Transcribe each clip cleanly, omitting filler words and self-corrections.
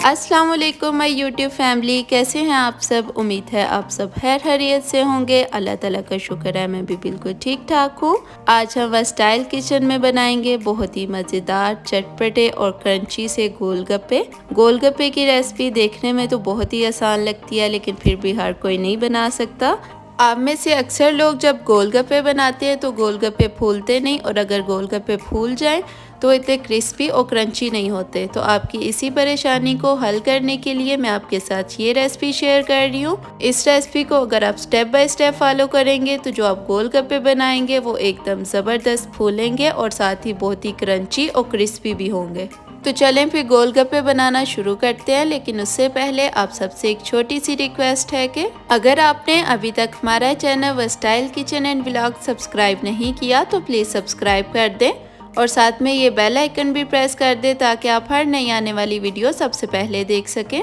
अस्सलाम वालेकुम my YouTube family, कैसे हैं आप सब। उम्मीद है आप सब खैर खैरियत से होंगे। अल्लाह ताला का शुक्र है मैं भी बिल्कुल ठीक ठाक हूँ। आज हम वर्सटाइल किचन में बनाएंगे बहुत ही मज़ेदार, चटपटे और क्रंची से गोलगप्पे। गोलगप्पे की रेसिपी देखने में तो बहुत ही आसान लगती है, लेकिन फिर भी हर कोई नहीं बना सकता। आप में से अक्सर लोग जब गोलगप्पे बनाते हैं तो गोलगप्पे फूलते नहीं, और अगर गोलगप्पे फूल जाएं तो इतने क्रिस्पी और क्रंची नहीं होते। तो आपकी इसी परेशानी को हल करने के लिए मैं आपके साथ ये रेसिपी शेयर कर रही हूँ। इस रेसिपी को अगर आप स्टेप बाय स्टेप फॉलो करेंगे तो जो आप गोलगप्पे बनाएंगे वो एकदम ज़बरदस्त फूलेंगे और साथ ही बहुत ही क्रंची और क्रिस्पी भी होंगे। तो चलें फिर गोलगप्पे बनाना शुरू करते हैं। लेकिन उससे पहले आप सबसे एक छोटी सी रिक्वेस्ट है कि अगर आपने अभी तक हमारा channel versatile kitchen and vlog subscribe नहीं किया तो प्लीज़ सब्सक्राइब कर दें और साथ में ये बेल आइकन भी प्रेस कर दें ताकि आप हर नई आने वाली वीडियो सबसे पहले देख सकें।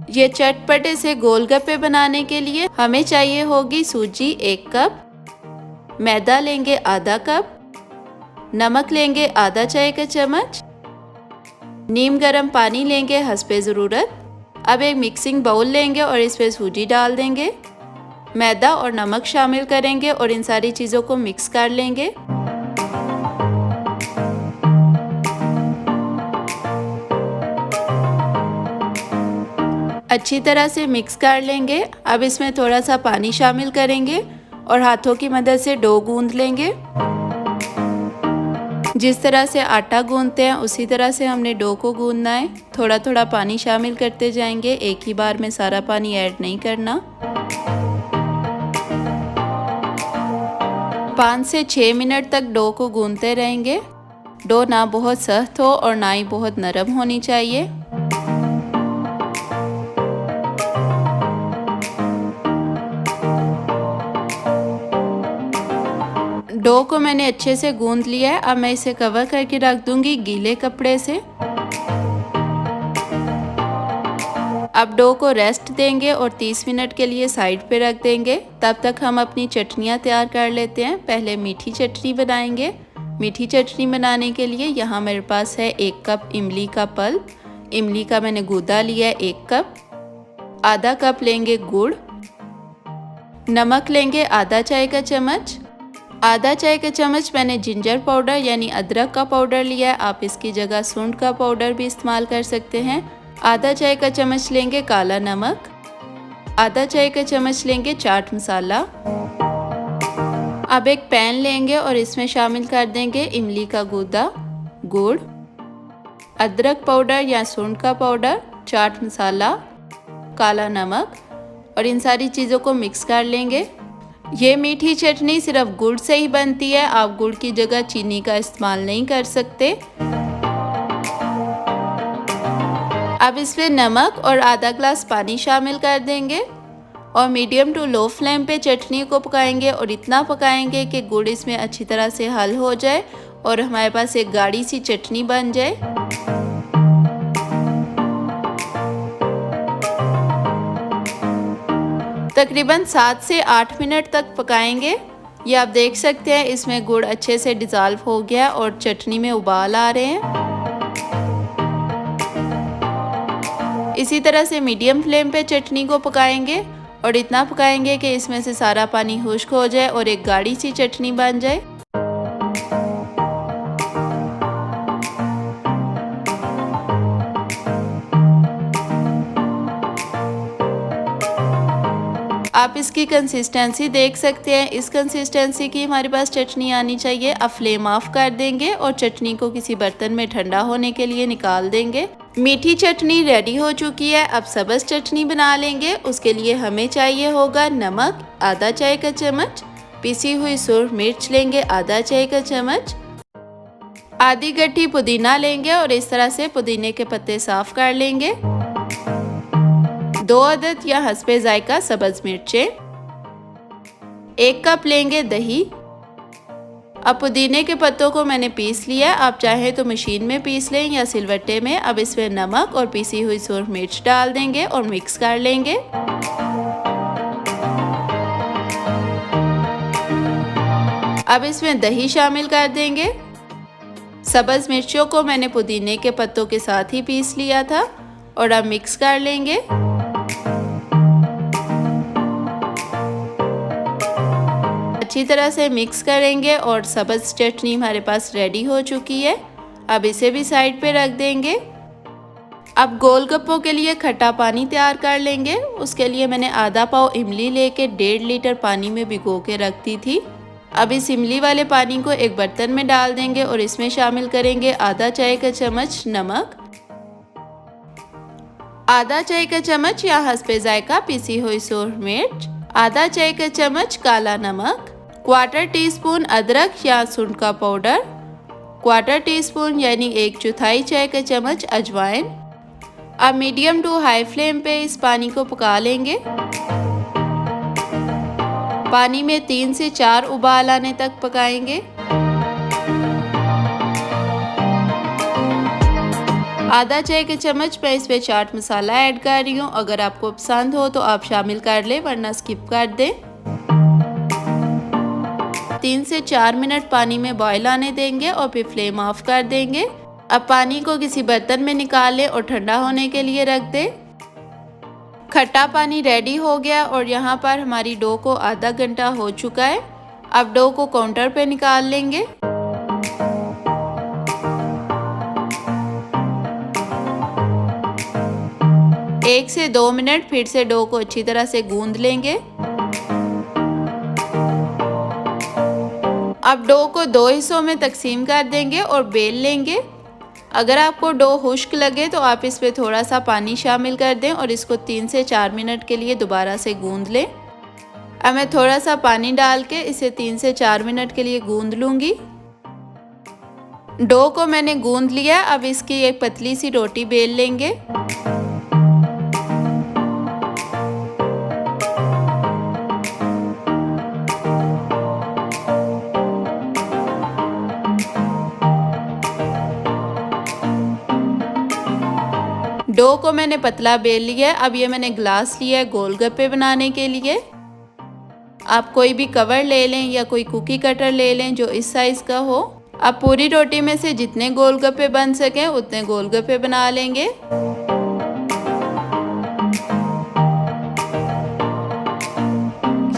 ये चटपटे से गोलगप्पे बनाने के लिए हमें चाहिए होगी सूजी 1 कप, मैदा लेंगे आधा कप, नमक लेंगे आधा चाय का चम्मच, नीम गर्म पानी लेंगे हस्बे ज़रूरत। अब एक मिक्सिंग बाउल लेंगे और इसमें सूजी डाल देंगे, मैदा और नमक शामिल करेंगे और इन सारी चीज़ों को मिक्स कर लेंगे। अच्छी तरह से मिक्स कर लेंगे। अब इसमें थोड़ा सा पानी शामिल करेंगे और हाथों की मदद से डो गूंद लेंगे। जिस तरह से आटा गूंदते हैं उसी तरह से हमने डो को गूंदना है। थोड़ा थोड़ा पानी शामिल करते जाएंगे, एक ही बार में सारा पानी ऐड नहीं करना। 5 से 6 मिनट तक डो को गूंदते रहेंगे। डो ना बहुत सख्त हो और ना ही बहुत नरम होनी चाहिए। डो को मैंने अच्छे से गूंद लिया है। अब मैं इसे कवर करके रख दूंगी गीले कपड़े से। अब डो को रेस्ट देंगे और 30 मिनट के लिए साइड पे रख देंगे। तब तक हम अपनी चटनियाँ तैयार कर लेते हैं। पहले मीठी चटनी बनाएंगे। मीठी चटनी बनाने के लिए यहाँ मेरे पास है 1 कप इमली का पल्प। इमली का मैंने गूदा लिया है 1 कप। आधा कप लेंगे गुड़। नमक लेंगे आधा चाय का चम्मच। आधा चाय का चम्मच मैंने जिंजर पाउडर यानी अदरक का पाउडर लिया है। आप इसकी जगह सूंड का पाउडर भी इस्तेमाल कर सकते हैं। आधा चाय का चम्मच लेंगे काला नमक। आधा चाय का चम्मच लेंगे चाट मसाला। अब एक पैन लेंगे और इसमें शामिल कर देंगे इमली का गूदा, गुड़, अदरक पाउडर या सूंड का पाउडर, चाट मसाला, काला नमक और इन सारी चीज़ों को मिक्स कर लेंगे। ये मीठी चटनी सिर्फ गुड़ से ही बनती है। आप गुड़ की जगह चीनी का इस्तेमाल नहीं कर सकते। अब इसमें नमक और आधा ग्लास पानी शामिल कर देंगे और मीडियम टू लो फ्लेम पे चटनी को पकाएंगे और इतना पकाएंगे कि गुड़ इसमें अच्छी तरह से हल हो जाए और हमारे पास एक गाढ़ी सी चटनी बन जाए। तकरीबन 7 से 8 मिनट तक पकाएंगे। ये आप देख सकते हैं इसमें गुड़ अच्छे से डिज़ोल्व हो गया और चटनी में उबाल आ रहे हैं। इसी तरह से मीडियम फ्लेम पे चटनी को पकाएंगे और इतना पकाएंगे कि इसमें से सारा पानी खुश्क हो जाए और एक गाढ़ी सी चटनी बन जाए। आप इसकी कंसिस्टेंसी देख सकते हैं। इस कंसिस्टेंसी की हमारे पास चटनी आनी चाहिए। अब फ्लेम ऑफ कर देंगे और चटनी को किसी बर्तन में ठंडा होने के लिए निकाल देंगे। मीठी चटनी रेडी हो चुकी है। अब सब्ज़ चटनी बना लेंगे। उसके लिए हमें चाहिए होगा नमक आधा चाय का चम्मच, पिसी हुई सुर्ख मिर्च लेंगे आधा चाय का चम्मच, आधी गट्ठी पुदीना लेंगे और इस तरह से पुदीने के पत्ते साफ कर लेंगे, 2 अदद या हस्बे जायका सब्ज़ मिर्चें, 1 कप लेंगे दही। अब पुदीने के पत्तों को मैंने पीस लिया। आप चाहें तो मशीन में पीस लें या सिलवट्टे में। अब इसमें नमक और पीसी हुई सुर्ख मिर्च डाल देंगे और मिक्स कर लेंगे। अब इसमें दही शामिल कर देंगे। सब्ज़ मिर्चों को मैंने पुदीने के पत्तों के साथ ही पीस लिया था और अब मिक्स कर लेंगे। अच्छी तरह से मिक्स करेंगे और सब्ज़ चटनी हमारे पास रेडी हो चुकी है। अब इसे भी साइड पे रख देंगे। अब गोलगप्पों के लिए खट्टा पानी तैयार कर लेंगे। उसके लिए मैंने आधा पाव इमली लेके 1.5 लीटर पानी में भिगो के रख दी थी। अब इस इमली वाले पानी को एक बर्तन में डाल देंगे और इसमें शामिल करेंगे आधा चाय का चम्मच नमक, आधा चाय का चम्मच या हस्बे जायका पिसी हुई सूरज मिर्च, आधा चाय का चम्मच काला नमक, 1/4 टीस्पून अदरक या सूंठ का पाउडर, 1/4 टीस्पून यानी 1/4 चाय का चम्मच अजवाइन। अब मीडियम टू हाई फ्लेम पे इस पानी को पका लेंगे। पानी में 3 से 4 उबाल आने तक पकाएंगे। आधा चाय के चम्मच मैं इसमें चाट मसाला ऐड कर रही हूँ। अगर आपको पसंद हो तो आप शामिल कर लें, वरना स्किप कर दें। 3 से 4 मिनट पानी में बॉईल आने देंगे और फिर फ्लेम ऑफ कर देंगे। अब पानी को किसी बर्तन में निकाल लें और ठंडा होने के लिए रख दें। खट्टा पानी रेडी हो गया और यहाँ पर हमारी डो को आधा घंटा हो चुका है। अब डो को काउंटर पे निकाल लेंगे। एक से 2 मिनट फिर से डो को अच्छी तरह से गूंद लेंगे। अब डो को 2 हिस्सों में तकसीम कर देंगे और बेल लेंगे। अगर आपको डो खुश्क लगे तो आप इसमें थोड़ा सा पानी शामिल कर दें और इसको 3 से 4 मिनट के लिए दोबारा से गूंद लें। अब मैं थोड़ा सा पानी डाल के इसे 3 से 4 मिनट के लिए गूंद लूँगी। डो को मैंने गूंद लिया। अब इसकी एक पतली सी रोटी बेल लेंगे। डो को मैंने पतला बेल लिया है। अब ये मैंने ग्लास लिया है गोलगप्पे बनाने के लिए। आप कोई भी कवर ले लें या कोई कुकी कटर ले लें जो इस साइज़ का हो। अब पूरी रोटी में से जितने गोलगप्पे बन सकें उतने गोलगप्पे बना लेंगे।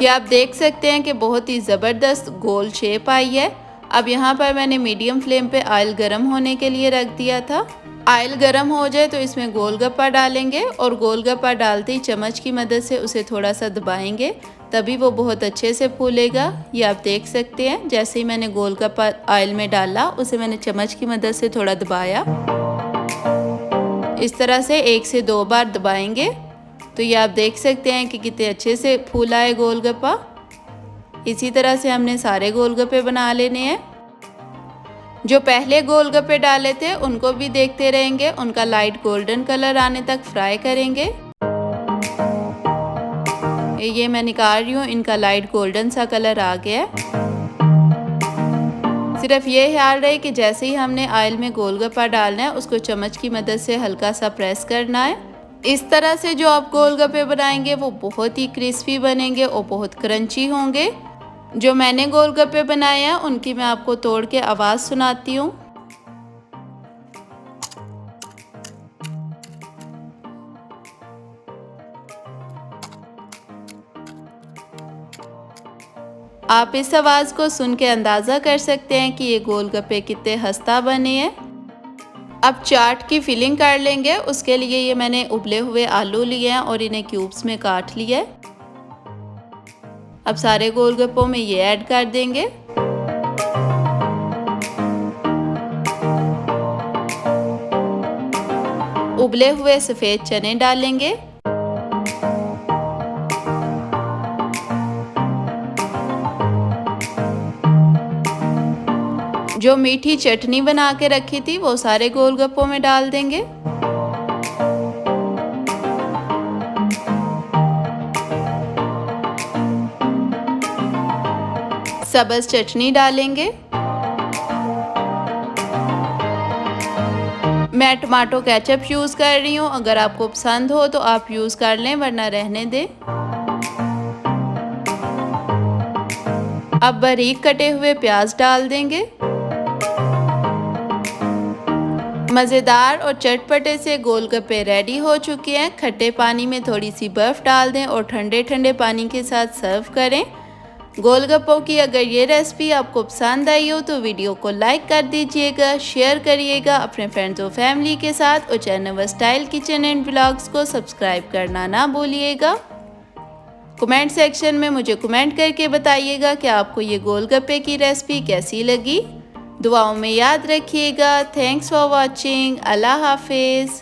ये आप देख सकते हैं कि बहुत ही ज़बरदस्त गोल शेप आई है। अब यहाँ पर मैंने मीडियम फ्लेम पे ऑयल गर्म होने के लिए रख दिया था। ऑयल गर्म हो जाए तो इसमें गोलगप्पा डालेंगे और गोलगप्पा डालते ही चम्मच की मदद से उसे थोड़ा सा दबाएंगे, तभी वो बहुत अच्छे से फूलेगा। ये आप देख सकते हैं, जैसे ही मैंने गोलगप्पा ऑयल में डाला उसे मैंने चम्मच की मदद से थोड़ा दबाया। इस तरह से 1 से 2 बार दबाएंगे तो ये आप देख सकते हैं कि कितने अच्छे से फूला है गोलगप्पा। इसी तरह से हमने सारे गोलगप्पे बना लेने हैं। जो पहले गोलगप्पे डाले थे उनको भी देखते रहेंगे, उनका लाइट गोल्डन कलर आने तक फ्राई करेंगे। ये मैं निकाल रही हूँ, इनका लाइट गोल्डन सा कलर आ गया है। सिर्फ ये ख्याल रहे कि जैसे ही हमने ऑयल में गोलगप्पा डालना है उसको चम्मच की मदद से हल्का सा प्रेस करना है। इस तरह से जो आप गोलगप्पे बनाएंगे वो बहुत ही क्रिस्पी बनेंगे और बहुत क्रंची होंगे। जो मैंने गोलगप्पे बनाए हैं उनकी मैं आपको तोड़ के आवाज़ सुनाती हूँ। आप इस आवाज़ को सुन के अंदाज़ा कर सकते हैं कि ये गोलगप्पे कितने खस्ता बने हैं। अब चाट की फिलिंग कर लेंगे। उसके लिए ये मैंने उबले हुए आलू लिए हैं और इन्हें क्यूब्स में काट लिया है। अब सारे गोलगप्पों में ये ऐड कर देंगे। उबले हुए सफ़ेद चने डालेंगे। जो मीठी चटनी बना के रखी थी वो सारे गोलगप्पों में डाल देंगे। सब्ज़ चटनी डालेंगे। मैं टमाटो केचप यूज़ कर रही हूँ, अगर आपको पसंद हो तो आप यूज़ कर लें, वरना रहने दें। अब बारीक कटे हुए प्याज डाल देंगे। मज़ेदार और चटपटे से गोलगप्पे रेडी हो चुके हैं। खट्टे पानी में थोड़ी सी बर्फ़ डाल दें और ठंडे ठंडे पानी के साथ सर्व करें। गोलगप्पों की अगर ये रेसिपी आपको पसंद आई हो तो वीडियो को लाइक कर दीजिएगा, शेयर करिएगा अपने फ्रेंड्स और फैमिली के साथ और channel versatile kitchen and vlogs को सब्सक्राइब करना ना भूलिएगा। कमेंट सेक्शन में मुझे कमेंट करके बताइएगा कि आपको ये गोलगप्पे की रेसिपी कैसी लगी। दुआओं में याद रखिएगा। Thanks for watching. अल्लाह हाफिज़।